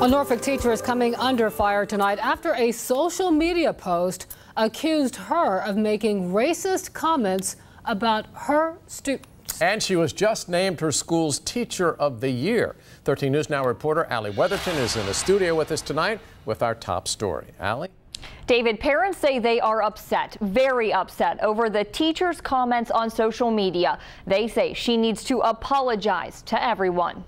A Norfolk teacher is coming under fire tonight after a social media post accused her of making racist comments about her students. And she was just named her school's Teacher of the Year. 13 News Now reporter Allie Weatherton is in the studio with us tonight with our top story. Allie? David, parents say they are upset, very upset, over the teacher's comments on social media. They say she needs to apologize to everyone.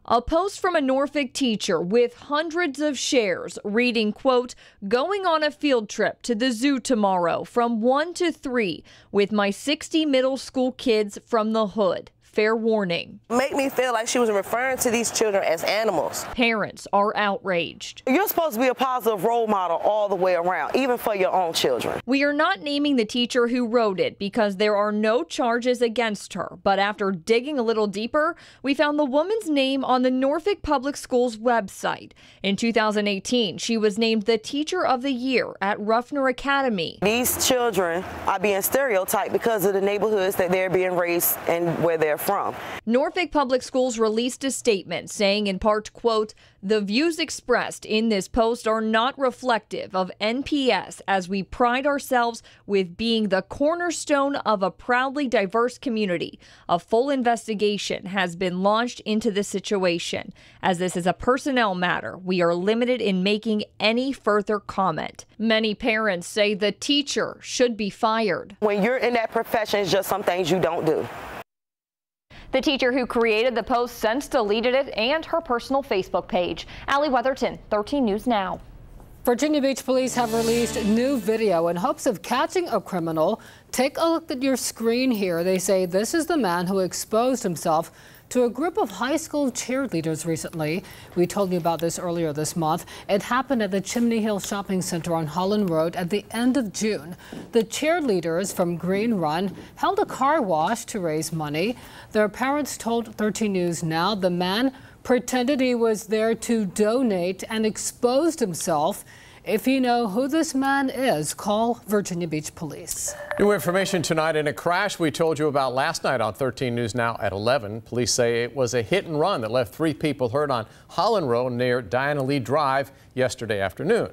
A post from a Norfolk teacher with hundreds of shares reading, quote, "Going on a field trip to the zoo tomorrow from 1 to 3 with my 60 middle school kids from the hood. Fair warning." Make me feel like she was referring to these children as animals. Parents are outraged. You're supposed to be a positive role model all the way around, even for your own children. We are not naming the teacher who wrote it because there are no charges against her. But after digging a little deeper, we found the woman's name on the Norfolk Public Schools website. In 2018, she was named the Teacher of the Year at Ruffner Academy. These children are being stereotyped because of the neighborhoods that they're being raised and where they're from. Norfolk Public Schools released a statement saying in part, quote, "The views expressed in this post are not reflective of NPS as we pride ourselves with being the cornerstone of a proudly diverse community. A full investigation has been launched into this situation. As this is a personnel matter, we are limited in making any further comment." Many parents say the teacher should be fired. When you're in that profession, it's just some things you don't do. The teacher who created the post since deleted it and her personal Facebook page. Allie Weatherton, 13 News Now. Virginia Beach police have released new video in hopes of catching a criminal. Take a look at your screen here. They say this is the man who exposed himself to a group of high school cheerleaders recently. We told you about this earlier this month. It happened at the Chimney Hill Shopping Center on Holland Road at the end of June. The cheerleaders from Green Run held a car wash to raise money. Their parents told 13 News Now the man pretended he was there to donate and exposed himself. If you know who this man is, call Virginia Beach Police. New information tonight in a crash we told you about last night on 13 News Now at 11. Police say it was a hit and run that left 3 people hurt on Holland Road near Diana Lee Drive yesterday afternoon.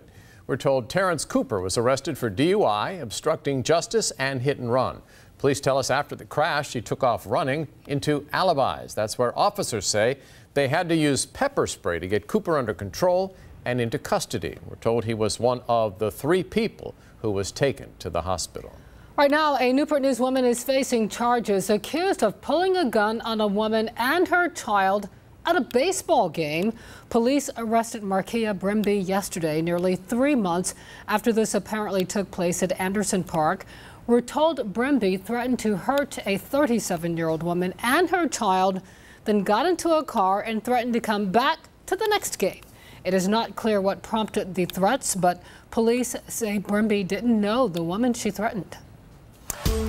We're told Terrence Cooper was arrested for DUI, obstructing justice, and hit and run. Police tell us after the crash he took off running into alibis. That's where officers say they had to use pepper spray to get Cooper under control and into custody. We're told he was one of the 3 people who was taken to the hospital. Right now, a Newport News woman is facing charges accused of pulling a gun on a woman and her child at a baseball game. Police arrested Markia Brimby yesterday, nearly 3 months after this apparently took place at Anderson Park. We're told Brimby threatened to hurt a 37-year-old woman and her child, then got into a car and threatened to come back to the next game. It is not clear what prompted the threats, but police say Brimby didn't know the woman she threatened.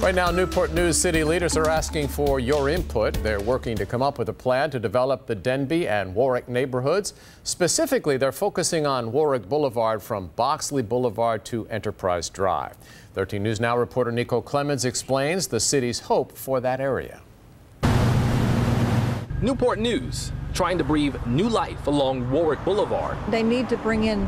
Right now, Newport News city leaders are asking for your input. They're working to come up with a plan to develop the Denby and Warwick neighborhoods. Specifically, they're focusing on Warwick Boulevard from Boxley Boulevard to Enterprise Drive. 13 News Now reporter Nico Clemens explains the city's hope for that area. Newport News trying to breathe new life along Warwick Boulevard. They need to bring in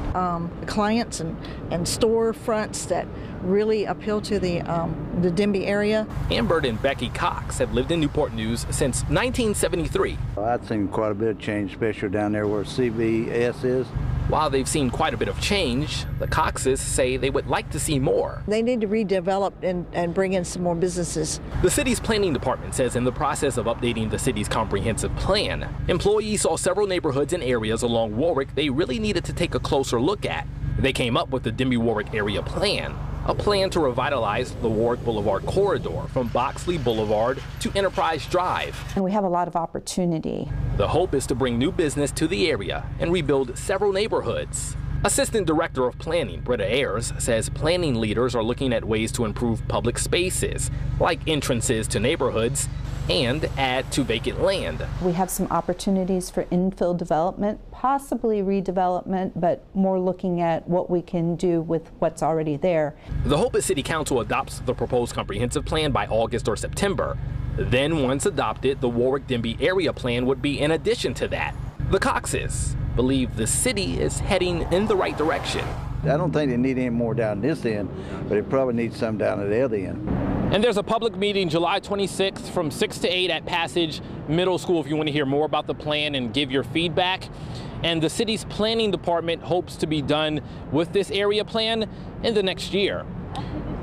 clients and storefronts that really appeal to the Denby area. Amber and Becky Cox have lived in Newport News since 1973. I've seen quite a bit of change, especially down there where CVS is. While they've seen quite a bit of change, the Coxes say they would like to see more. They need to redevelop and bring in some more businesses. The city's planning department says in the process of updating the city's comprehensive plan, employees saw several neighborhoods and areas along Warwick they really needed to take a closer look at. They came up with the Denby-Warwick area plan, a plan to revitalize the Warwick Boulevard corridor from Boxley Boulevard to Enterprise Drive. And we have a lot of opportunity. The hope is to bring new business to the area and rebuild several neighborhoods. Assistant Director of Planning, Britta Ayers, says planning leaders are looking at ways to improve public spaces, like entrances to neighborhoods, and add to vacant land. We have some opportunities for infill development, possibly redevelopment, but more looking at what we can do with what's already there. The hope is City Council adopts the proposed comprehensive plan by August or September. Then, once adopted, the Warwick-Denby area plan would be in addition to that. The Coxes believe the city is heading in the right direction. I don't think they need any more down this end, but it probably needs some down at the other end. And there's a public meeting July 26th from 6 to 8 at Passage Middle School if you want to hear more about the plan and give your feedback. And the city's planning department hopes to be done with this area plan in the next year.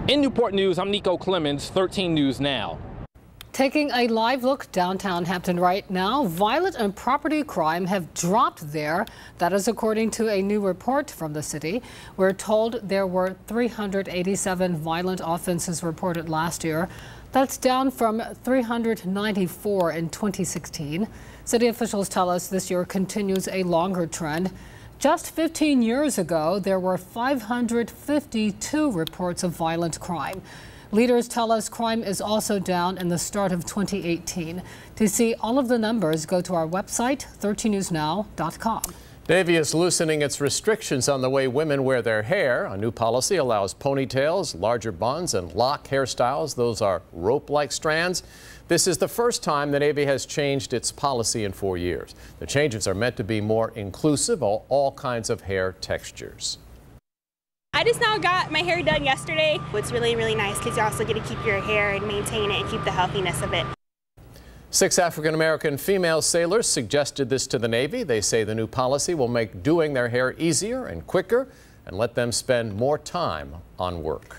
In Newport News, I'm Nico Clemens, 13 News Now. Taking a live look downtown Hampton right now, violent and property crime have dropped there. That is according to a new report from the city. We're told there were 387 violent offenses reported last year. That's down from 394 in 2016. City officials tell us this year continues a longer trend. Just 15 years ago, there were 552 reports of violent crime. Leaders tell us crime is also down in the start of 2018. To see all of the numbers, go to our website, 13newsnow.com. Navy is loosening its restrictions on the way women wear their hair. A new policy allows ponytails, larger buns, and lock hairstyles. Those are rope-like strands. This is the first time the Navy has changed its policy in 4 years. The changes are meant to be more inclusive of all kinds of hair textures. I just now got my hair done yesterday. It's really, really nice because you also get to keep your hair and maintain it and keep the healthiness of it. 6 African-American female sailors suggested this to the Navy. They say the new policy will make doing their hair easier and quicker and let them spend more time on work.